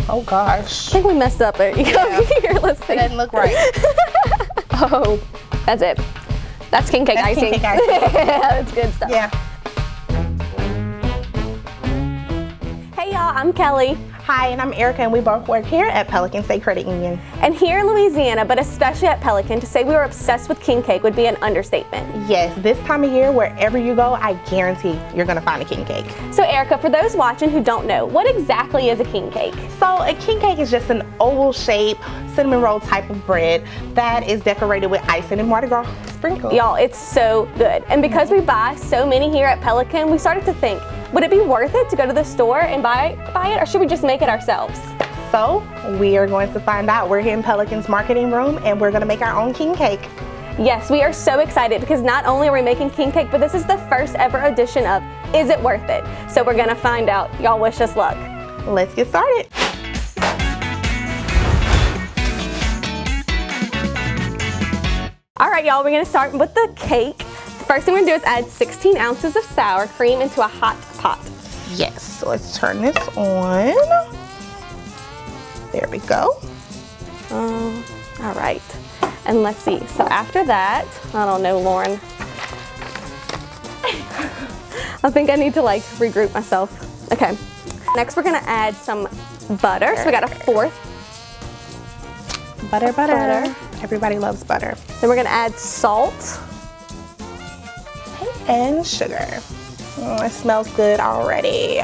Oh gosh. I think we messed up it. You come here, let's see. It doesn't look right. Oh, that's it. That's king cake icing. King cake icing. Yeah, that's good stuff. Yeah. Hey y'all, I'm Kelly. Hi, and I'm Erica, and we both work here at Pelican State Credit Union. And here in Louisiana, but especially at Pelican, to say we were obsessed with king cake would be an understatement. Yes, this time of year, wherever you go, I guarantee you're gonna find a king cake. So Erica, for those watching who don't know, what exactly is a king cake? So a king cake is just an oval shape, cinnamon roll type of bread that is decorated with icing and Mardi Gras sprinkles. Y'all, it's so good. And because we buy so many here at Pelican, we started to think, would it be worth it to go to the store and buy it, or should we just make it ourselves? So we are going to find out. We're here in Pelican's marketing room, and we're gonna make our own king cake. Yes, we are so excited because not only are we making king cake, but this is the first ever edition of Is It Worth It? So we're gonna find out. Y'all wish us luck. Let's get started. All right, y'all, we're gonna start with the cake. The first thing we're gonna do is add 16 ounces of sour cream into a hot pot. Yes, so let's turn this on. There we go. All right, and let's see. So after that, I don't know, Lauren. I think I need to like regroup myself. Okay, next we're gonna add some butter. So we got a fourth. Butter. Everybody loves butter. Then we're gonna add salt. And sugar. It smells good already.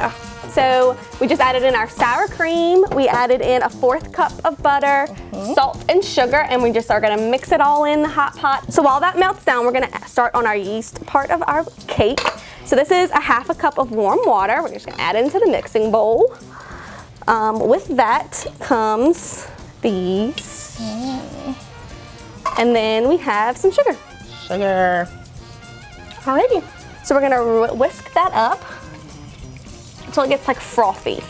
So we just added in our sour cream. We added in a fourth cup of butter, salt and sugar, and we just are gonna mix it all in the hot pot. So while that melts down, we're gonna start on our yeast part of our cake. So this is a half a cup of warm water. We're just gonna add it into the mixing bowl. With that comes the yeast. And then we have some sugar. Alrighty. So we're gonna whisk that up until it gets like frothy.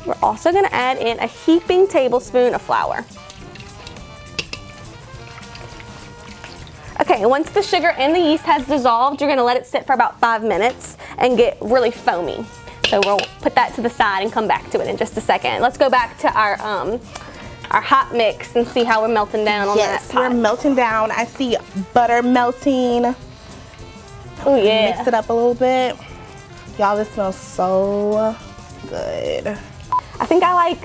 We're also gonna add in a heaping tablespoon of flour. Okay, once the sugar and the yeast has dissolved, you're gonna let it sit for about 5 minutes and get really foamy. So we'll put that to the side and come back to it in just a second. Let's go back to our hot mix and see how we're melting down on that pot. Yes, we're melting down. I see butter melting. Oh yeah. Mix it up a little bit. Y'all, this smells so good. I think I like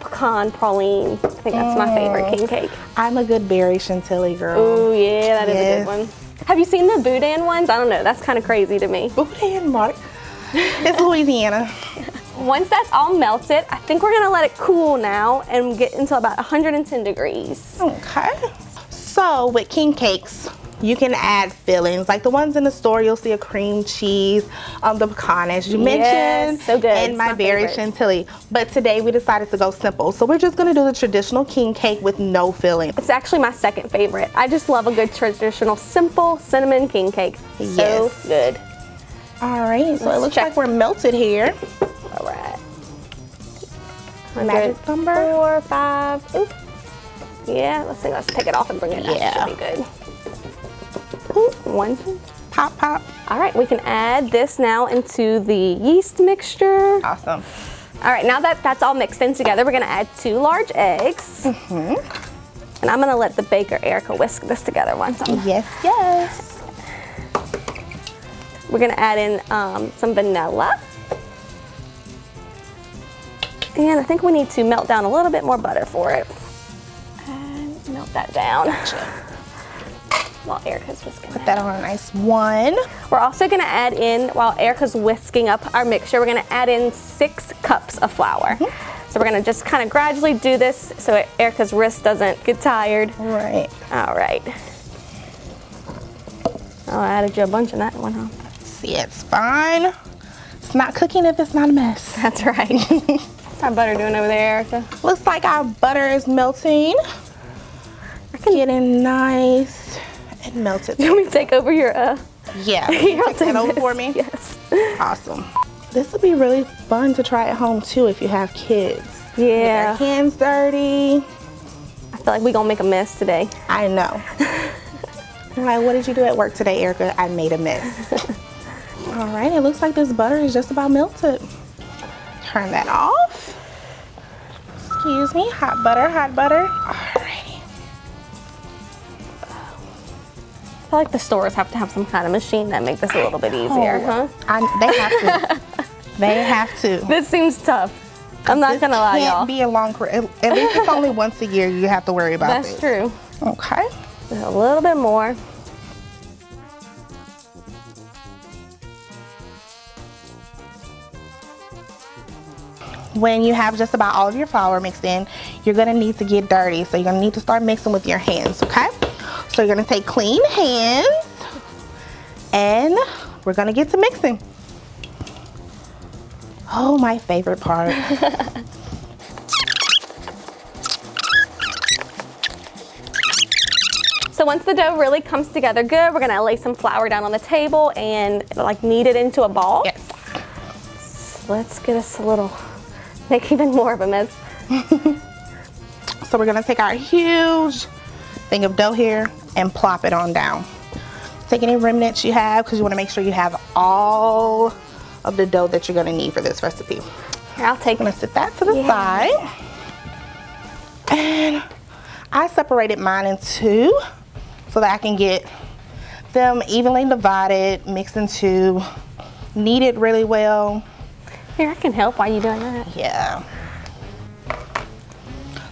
pecan praline. I think that's my favorite king cake. I'm a good berry chantilly girl. Oh yeah, that is a good one. Have you seen the boudin ones? I don't know, that's kind of crazy to me. Boudin, Mark. It's Louisiana. Once that's all melted, I think we're gonna let it cool now and get into about 110 degrees. Okay. So with king cakes, you can add fillings. Like the ones in the store, you'll see a cream cheese, the pecan as you mentioned, so good. and my berry chantilly. But today we decided to go simple. So we're just gonna do the traditional king cake with no filling. It's actually my second favorite. I just love a good traditional simple cinnamon king cake. So good. All right, so it looks like we're melted here. All right. Magic number? 4, 5. Ooh. Yeah, let's see. Let's take it off and bring it down. Yeah. Should be good. Ooh, 1, 2. Pop, pop. All right, we can add this now into the yeast mixture. Awesome. All right, now that that's all mixed in together, we're gonna add 2 large eggs. And I'm gonna let the baker, Erica, whisk this together once. Yes. We're gonna add in some vanilla. And I think we need to melt down a little bit more butter for it. And melt that down. While Erica's whisking. Put that on a nice 1. We're also gonna add in, while Erica's whisking up our mixture, we're gonna add in 6 cups of flour. So we're gonna just kind of gradually do this so Erica's wrist doesn't get tired. Right. All right. Oh, I added you a bunch in that one, huh? See, it's fine. It's not cooking if it's not a mess. That's right. What's our butter doing over there, Erica? Looks like our butter is melting. Getting nice and melted. You want me to take over your, Yeah, Here, I'll take that over this. for me? Yes. Awesome. This would be really fun to try at home too if you have kids. Yeah. Get their hands dirty. I feel like we're gonna make a mess today. I know. I'm like, what did you do at work today, Erica? I made a mess. All right, it looks like this butter is just about melted. Turn that off. Excuse me, hot butter, hot butter. Alrighty. I feel like the stores have to have some kind of machine that make this a little bit easier, huh? They have to. They have to. This seems tough. I'm not gonna lie, y'all. Can't be a long career. At least it's only once a year you have to worry about this. That's true. Okay. Just a little bit more. When you have just about all of your flour mixed in, you're gonna need to get dirty. So you're gonna need to start mixing with your hands, okay? So you're gonna take clean hands and we're gonna get to mixing. Oh, my favorite part. So once the dough really comes together good, we're gonna lay some flour down on the table and like knead it into a ball. Yes. So let's get us a little, make even more of a mess. So we're gonna take our huge thing of dough here and plop it on down. Take any remnants you have because you wanna make sure you have all of the dough that you're gonna need for this recipe. Here, I'll take I'm gonna set that to the side. And I separated mine in two so that I can get them evenly divided, mixed into, kneaded really well. Here, I can help while you're doing that. Yeah.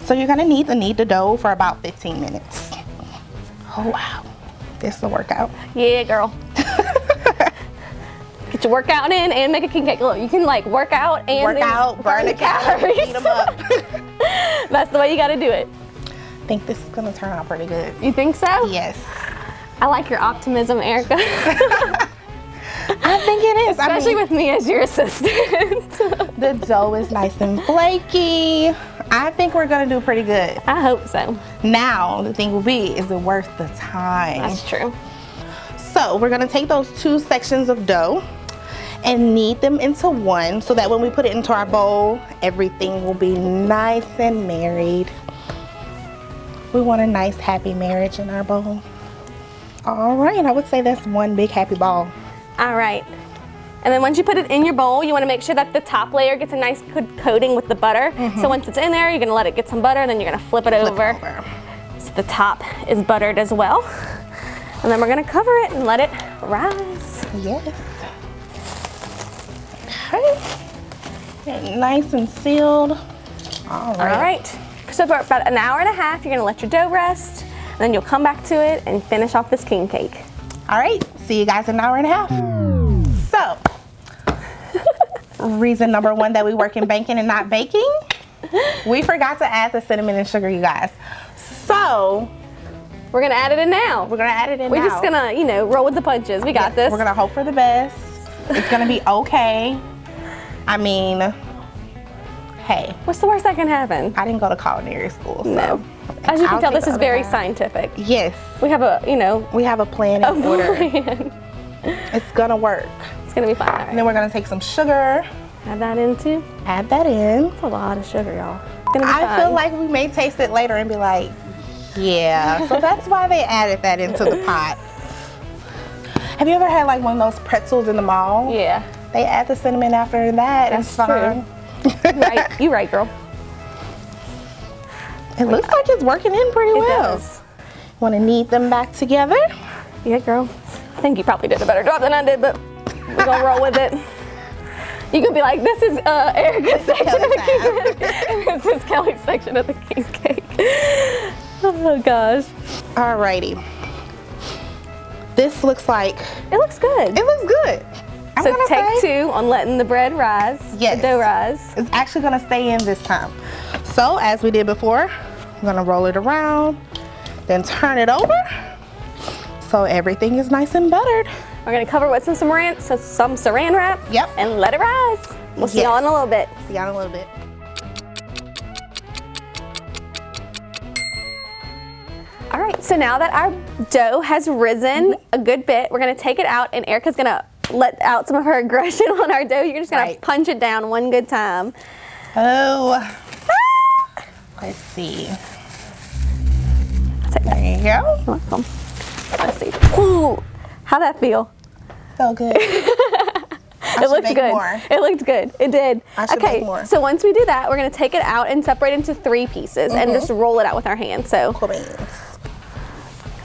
So you're gonna need to knead the dough for about 15 minutes. Oh wow, this is a workout. Yeah, girl. Get your workout in and make a king cake. Look, you can like work out and burn the calories, eat them up. That's the way you gotta do it. I think this is gonna turn out pretty good. You think so? Yes. I like your optimism, Erica. I think it is. Especially with me as your assistant. The dough is nice and flaky. I think we're gonna do pretty good. I hope so. Now, the thing will be, is it worth the time? That's true. So we're gonna take those two sections of dough and knead them into one so that when we put it into our bowl, everything will be nice and married. We want a nice happy marriage in our bowl. All right, I would say that's one big happy ball. All right. And then once you put it in your bowl, you want to make sure that the top layer gets a nice good coating with the butter. So once it's in there, you're going to let it get some butter, and then you're going to flip it over. So the top is buttered as well. And then we're going to cover it and let it rise. Yes. Okay. Nice and sealed. All right. All right. So for about an hour and a half, you're going to let your dough rest. And then you'll come back to it and finish off this king cake. All right, see you guys in an hour and a half. So, reason number one that we work in banking and not baking, we forgot to add the cinnamon and sugar, you guys. So, we're gonna add it in now. we're gonna add it in We're now. just gonna, you know, roll with the punches. We got this. We're gonna hope for the best. It's gonna be okay. I mean, hey, What's the worst that can happen? I didn't go to culinary school, so. No. As you can I'll tell, take this the is other very half. scientific. Yes, We have a, you know, we have a plan in order. It's gonna work. It's gonna be fine. All And right. then we're gonna take some sugar, Add that in too. add that in. That's a lot of sugar, y'all. It's gonna be I fine. feel like we may taste it later and be like, yeah. So that's why they added that into the pot. Have you ever had like one of those pretzels in the mall? Yeah. They add the cinnamon after that. That's It's fine. Right. You right, girl. It looks like it's working in pretty It well. does. Want to knead them back together? Yeah, girl. I think you probably did a better job than I did, but we're gonna roll with it. You could be like, this is Erica's section of the king cake. This is Kelly's section of the king cake. Oh gosh. Alrighty. This looks like, It looks good. it looks good. I'm So gonna take say two on letting the bread rise. Yes. The dough rise. it's actually gonna stay in this time. So as we did before, I'm gonna roll it around, then turn it over. So everything is nice and buttered. We're gonna cover with some saran wrap. Yep. And let it rise. We'll see Yes. y'all in a little bit. See y'all in a little bit. All right, so now that our dough has risen a good bit, we're gonna take it out and Erica's gonna let out some of her aggression on our dough. You're just gonna Right. punch it down one good time. Oh, let's see. Take that. There you go. You're welcome. Let's see. Ooh, how'd that feel? So good. It looked good. More. It looked good. It did. I should okay, make more. so once we do that, we're gonna take it out and separate into 3 pieces and just roll it out with our hands. So, Cool beans.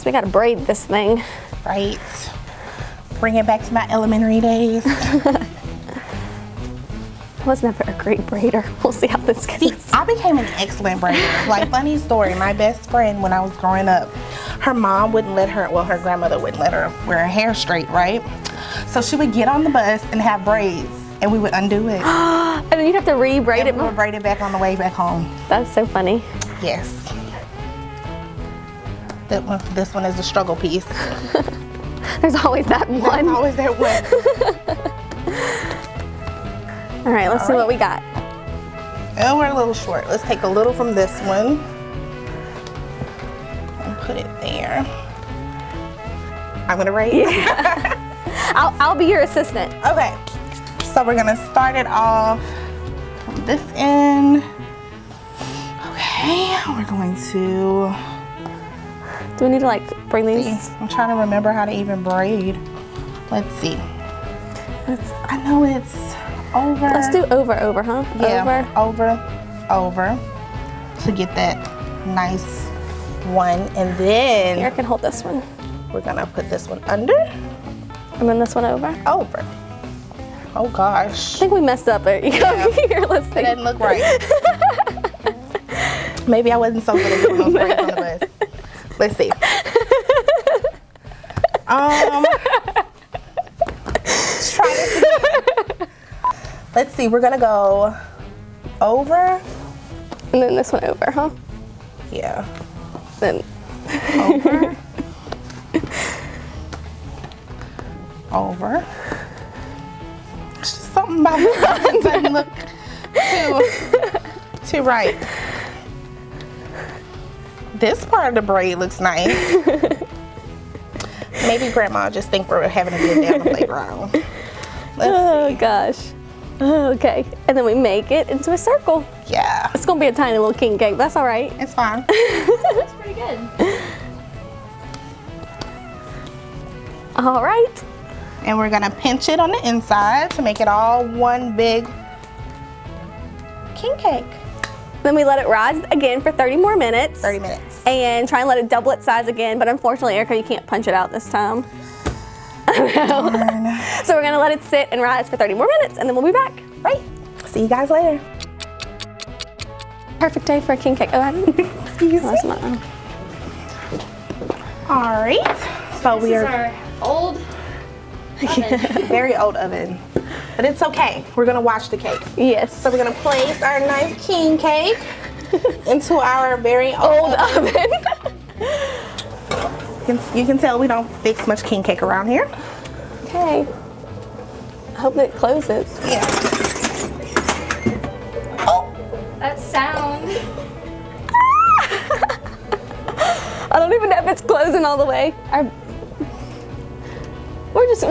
we gotta braid this thing. Right. Bring it back to my elementary days. I was never a great braider. We'll see how this goes. See, I became an excellent braider. Like, funny story, my best friend when I was growing up, her mom wouldn't let her, well, her grandmother wouldn't let her wear her hair straight, right? So she would get on the bus and have braids, and we would undo it. And then you'd have to re-braid it. We would braid it back on the way back home. That's so funny. Yes. This one is a struggle piece. There's always that one. There's always that one. All right, let's see what we got. Oh, we're a little short. Let's take a little from this one and put it there. I'm gonna braid. Yeah. I'll be your assistant. Okay, so we're gonna start it off from this end. Okay, we're going to. Do we need to like bring these? See, I'm trying to remember how to even braid. Let's see. I know it's over. Let's do over, huh? Yeah, over to get that nice one, and then Here, I can hold this one. we're gonna put this one under. And then this one over. Over. Oh I gosh. think we messed up there. Yeah. Here, let's see. It didn't look right. Maybe I wasn't so good at doing those braids on the bus. Let's see. Let's try this again. Let's see, we're gonna go over. And then this one over, huh? Yeah. Then Over. Over. It's just something about it doesn't look too right. This part of the braid looks nice. Maybe grandma just think we're having a good day on the playground. Let's see. Gosh. Okay. And then we make it into a circle. Yeah. It's gonna be a tiny little king cake, but that's all right. It's fine. That's pretty good. All right. And we're gonna pinch it on the inside to make it all one big king cake. Then we let it rise again for 30 more minutes. 30 minutes. And try and let it double its size again, but unfortunately, Erica, you can't punch it out this time. Darn. So we're gonna let it sit and rise for 30 more minutes, and then we'll be back. Right. See you guys later. Perfect day for a king cake. Oh, I didn't. Excuse That's me. my own. All right. So This we is are our old oven. very old oven, but it's okay. We're gonna watch the cake. Yes. So we're gonna place our nice king cake into our very old oven. You can tell we don't fix much king cake around here. Okay. I hope that it closes. Yeah. Oh. That sound. I don't even know if it's closing all the way. We're just, I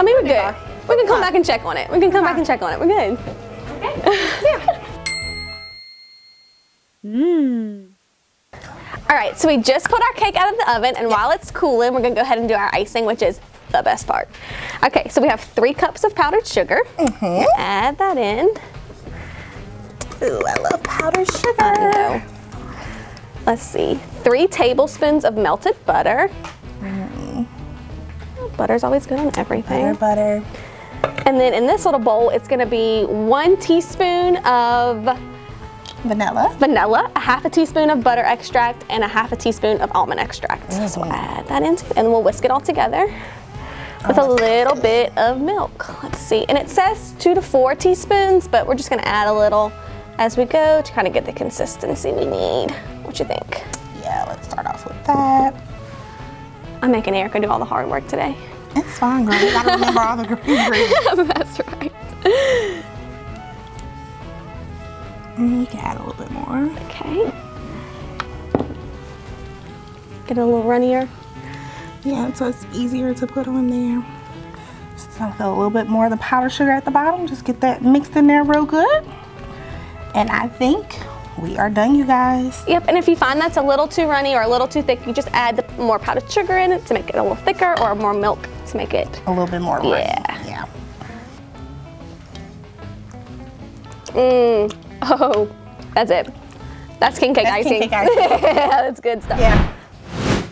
mean, we're good. We can come back and check on it. We can come back and check on it. We're good. All right, so we just put our cake out of the oven, and while it's cooling, we're gonna go ahead and do our icing, which is the best part. Okay, so we have 3 cups of powdered sugar. Add that in. Ooh, I love powdered sugar. I know. Let's see, 3 tablespoons of melted butter. Butter's always good on everything. Butter. And then in this little bowl, it's gonna be 1 teaspoon of Vanilla. vanilla, a 1/2 teaspoon of butter extract, and a 1/2 teaspoon of almond extract. So add that into it, and we'll whisk it all together with a little bit of milk. Let's see, and it says 2 to 4 teaspoons, but we're just gonna add a little as we go to kind of get the consistency we need. What you think? Yeah, let's start off with that. I'm making Erica do all the hard work today. It's fine, girl. You gotta remember all the ingredients. That's right. You can add a little bit more. Okay. Get it a little runnier. Yeah, so it's easier to put on there. So I feel a little bit more of the powdered sugar at the bottom. Just get that mixed in there real good. And I think we are done, you guys. Yep, and if you find that's a little too runny or a little too thick, you just add the more powdered sugar in it to make it a little thicker, or more milk to make it. A little bit more runny. Yeah. Yeah. Oh, that's it. That's king cake icing. King cake icing. That's good stuff. Yeah.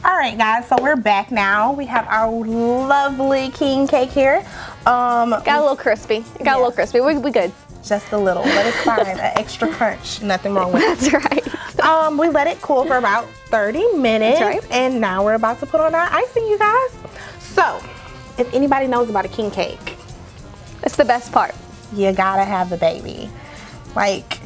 All right, guys, so we're back now. We have our lovely king cake here. Got a little crispy. A little crispy. We good. Just a little, but it's fine. An extra crunch. Nothing wrong with it. That's right. We let it cool for about 30 minutes. That's right. And now we're about to put on our icing, you guys. So, if anybody knows about a king cake, It's the best part. you gotta have the baby. Like,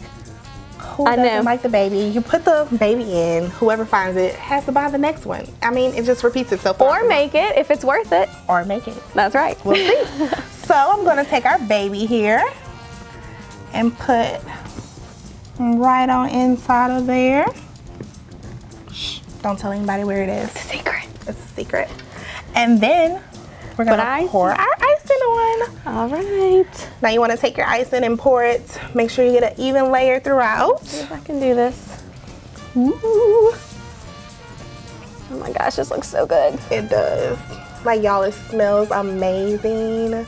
who I know. doesn't like the baby? You put the baby in, whoever finds it has to buy the next one. I mean, it just repeats itself. Or make it if it's worth it. Or make it. That's right. We'll see. So I'm gonna take our baby here and put right on inside of there. Shh, don't tell anybody where it is. Secret. It's a secret. And then we're gonna pour our icing on. All right. Now you wanna take your icing and pour it. Make sure you get an even layer throughout. See if I can do this. Ooh. Oh my gosh, this looks so good. It does. Like, y'all, it smells amazing.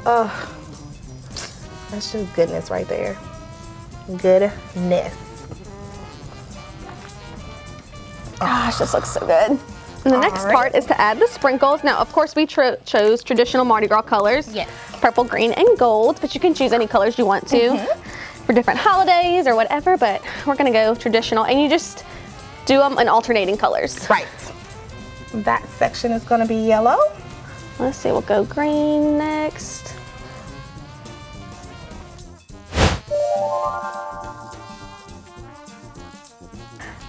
Oh, that's just goodness right there. Goodness. Gosh, this looks so good. And the next right. part is to add the sprinkles. Now, of course, we chose traditional Mardi Gras colors. Yes. Purple, green, and gold, but you can choose any colors you want to for different holidays or whatever, but we're gonna go traditional, and you just do them in alternating colors. Right. That section is gonna be yellow. Let's see, we'll go green next.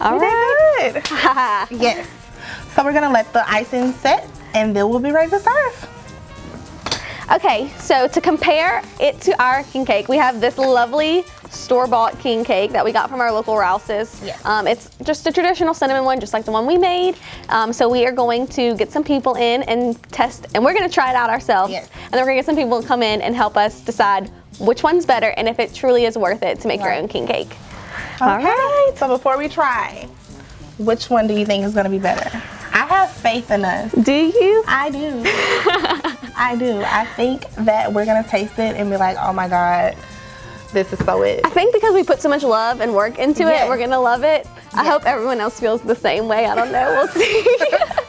All right. Good. Yes. So we're gonna let the icing set and then we'll be ready to serve. Okay, so to compare it to our king cake, we have this lovely store-bought king cake that we got from our local Rouse's. Yes. It's just a traditional cinnamon one, just like the one we made. So we are going to get some people in and test, and we're gonna try it out ourselves. Yes. And then we're gonna get some people to come in and help us decide which one's better and if it truly is worth it to make your own king cake. Okay. All right. So before we try, which one do you think is gonna be better? I have faith in us. Do you? I do. I do. I think that we're gonna taste it and be like, oh my God, this is so it. I think because we put so much love and work into Yes. it, we're gonna love it. I hope everyone else feels the same way. I don't know, we'll see.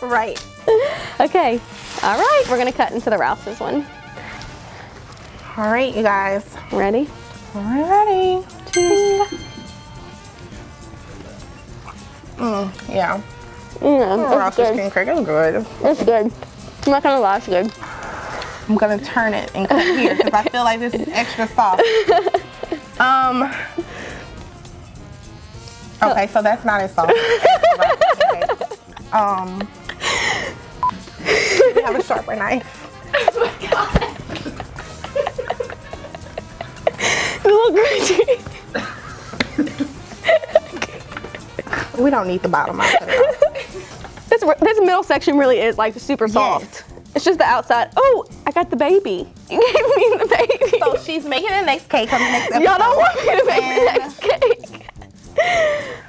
Right. Okay, all right, we're gonna cut into the Rouse's one. All right, you guys. Ready? We're ready. Cheers. Yeah. It's Rouse's good. king cake is good. It's good. I'm not gonna lie, it's good. I'm gonna turn it and cut here because I feel like this is extra soft. Okay, so that's not as soft as the Rouse's king cake. We have a sharper knife. Oh my God. It's a little crunchy. We don't need the bottom. I'll cut it off. This middle section really is like super soft. Yes. It's just the outside. Oh, I got the baby. You gave me the baby. So she's making the next cake on the next episode. Y'all don't want me to make the next cake.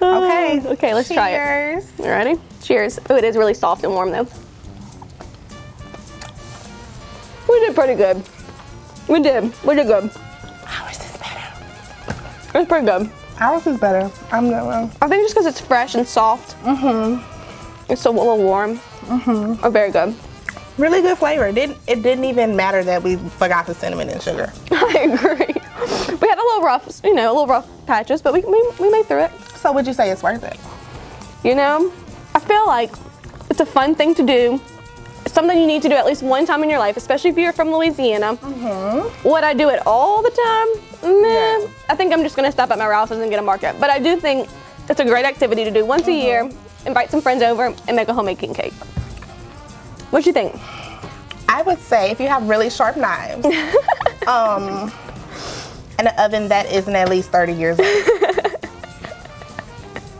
Okay. Okay, let's try it. Cheers. You ready? Cheers. Oh, it is really soft and warm though. We did pretty good. We did good. Ours is better. It's pretty good. Ours is better. I'm not wrong. I think just because it's fresh and soft. It's a little warm. Are very good. Really good flavor. It didn't even matter that we forgot the cinnamon and sugar. I agree. We had a little rough, a little rough patches, but we made through it. So would you say it's worth it? You know, I feel like it's a fun thing to do. It's something you need to do at least one time in your life, especially if you're from Louisiana. Would I do it all the time? Nah. Yeah. I think I'm just gonna stop at my Rouse's and get a market. But I do think it's a great activity to do once a year. Invite some friends over and make a homemade king cake. What do you think? I would say if you have really sharp knives, and an oven that isn't at least 30 years old,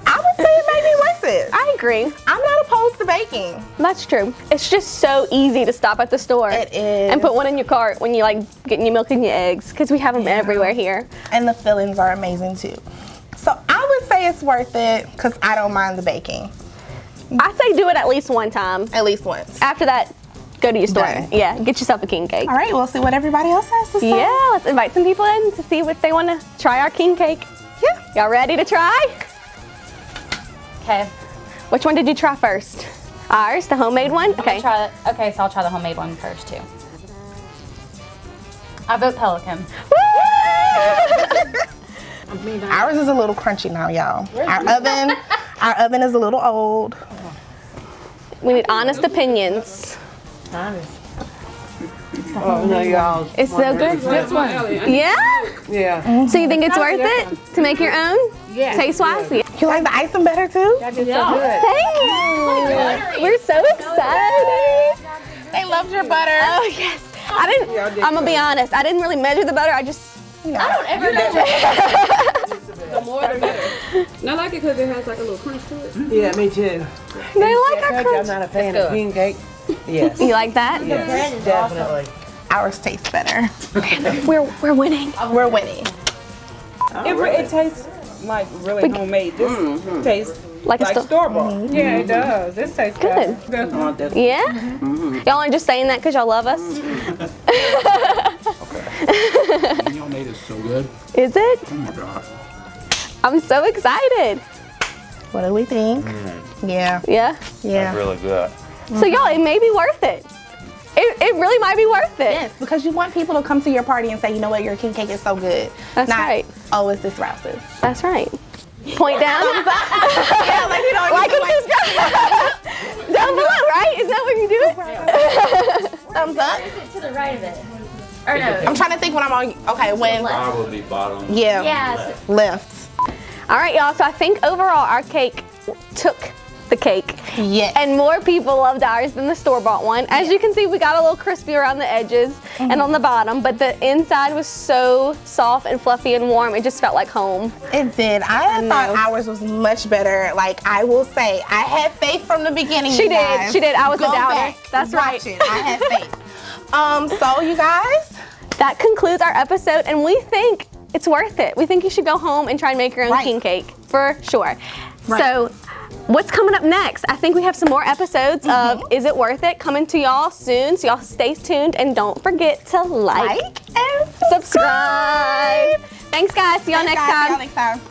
I would say it may be worth it. I agree. I'm not opposed to baking. That's true. It's just so easy to stop at the store. It is. And put one in your cart when you like getting your milk and your eggs, because we have them everywhere here. And the fillings are amazing too. So I would say it's worth it because I don't mind the baking. I say do it at least one time. At least once. After that, Go to your store. Done. Yeah, get yourself a king cake. All right, we'll see what everybody else has to say. Yeah, let's invite some people in to see what they want to try our king cake. Yeah. Y'all ready to try? Okay. Which one did you try first? Ours, the homemade one? Okay. Okay, so I'll try the homemade one first too. I vote Pelican. Ours is a little crunchy now, y'all. Our oven is a little old. We need honest opinions. Oh, no, y'all. It's so good. This one. Yeah? Yeah. So you think it's worth it to make your own? Yeah. Taste-wise? Yeah. You like the icing better too? That is so good. Thank you. We're so excited. They loved your butter. Oh, yes. I'm gonna be honest, I didn't really measure the butter. I don't Ever know. The more the better. And I like it because it has like a little crunch to it. Yeah, me too. They like our I'm crunch. not a fan of king cake. Yes. You like that? Yes, definitely. Ours tastes better. We're winning. We're winning. It tastes like really homemade. This tastes Like a store-bought. Yeah, it does. This tastes Good. good. Yeah? Y'all aren't just saying that because y'all love us? Y'all made it so good. Is it? Oh my god. I'm so excited. What do we think? Yeah. Yeah? Yeah. Really good. So y'all, it may be worth it. It really might be worth it. Yes, because you want people to come to your party and say, you know what, your king cake is so good. That's Not, right. oh, it's this Rouse's. That's right. Point down. Yeah, like, you know, Like and subscribe. Down below, right? Is that what you do? thumbs up. Is it to the right of it? Or no? I'm trying to think when I'm on, okay, when, Probably bottom. yeah, Yeah. left. All right, y'all. So I think overall our cake took the cake. Yes. And more people loved ours than the store-bought one. As you can see, we got a little crispy around the edges and on the bottom, but the inside was so soft and fluffy and warm. It just felt like home. It did. I know. thought ours was much better. Like, I will say, I had faith from the beginning. She you did. guys. She did. I was Go a doubter. back, That's watch right. It. I had faith. So you guys, That concludes our episode, and we think it's worth it. We think you should go home and try and make your own Right. king cake for sure. Right. So what's coming up next? I think we have some more episodes of Is It Worth It coming to y'all soon. So y'all stay tuned and don't forget to like and subscribe. Thanks guys. See y'all next time. See y'all next time.